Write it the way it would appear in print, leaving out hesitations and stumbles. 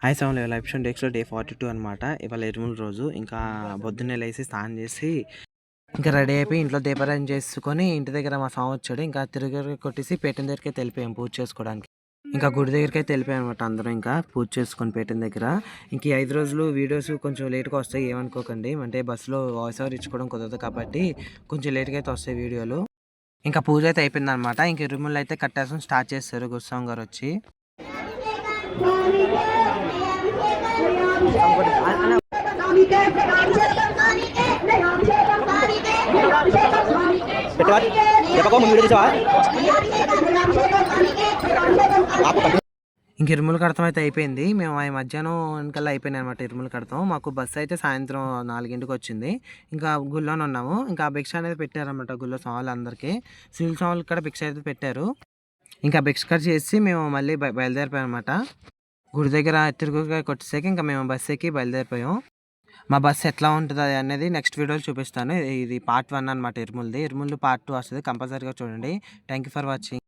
Hi seven live show డెక్స్లో day 42 అనమాట. ఇవాళ ఇరుముల రోజు. ఇంకా పొద్దున్నే లేసి స్నానం చేసి ఇంకా రెడీ అయిపోయి ఇంట్లో దీపారాధన చేసుకొని ఇంటి దగ్గర మా స్వామి వచ్చాడు. ఇంకా తిరిగి కొట్టేసి పేటెం దగ్గరికి వెళ్ళిపోయాం పూజ చేసుకోవడానికి. ఇంకా గుడి దగ్గరికి అయితే వెళ్ళిపోయాం అనమాట. అందరం ఇంకా పూజ చేసుకొని పేటెం దగ్గర. ఇంక ఈ 5 రోజులు వీడియోస్ కొంచెం లేట్గా వస్తాయి, ఏమనుకోకండి. అంటే బస్సులో వాయిస్ ఓవర్ ఇచ్చుకోవడం కుదరదు కాబట్టి కొంచెం లేట్గా అయితే వస్తాయి వీడియోలు. ఇంకా పూజ అయితే అయిపోయింది అనమాట. ఇంక ఇరుములు అయితే కట్టేసం స్టార్ట్ చేస్తారు గురుస్వామి గారు వచ్చి. ఇంక ఇరుములు కడతాం అయితే అయిపోయింది. మేము ఆ మధ్యాహ్నం కల్లా అయిపోయినాయి అనమాట ఇరుములు కడతాం. మాకు బస్సు అయితే సాయంత్రం 4కి వచ్చింది. ఇంకా గుళ్ళోనే ఉన్నాము. ఇంకా భిక్ష అనేది పెట్టారనమాట గుళ్ళో స్వాములు అందరికీ. సివిల్ స్వాములు కూడా భిక్ష అయితే పెట్టారు. ఇంకా భిక్ష చేసి మేము మళ్ళీ బయలుదేరిపోయాం అనమాట. గుడి దగ్గర తిరుగుగా కొట్టేసాక ఇంకా మేము బస్సు ఎక్కి బయలుదేరిపోయాం. మా బస్సు ఎట్లా ఉంటుంది అనేది నెక్స్ట్ వీడియోలో చూపిస్తాను. ఇది పార్ట్ 1 అనమాట. ఇరుములది పార్ట్ 2 వస్తుంది. కంపల్సరీగా చూడండి. Thank you for watching.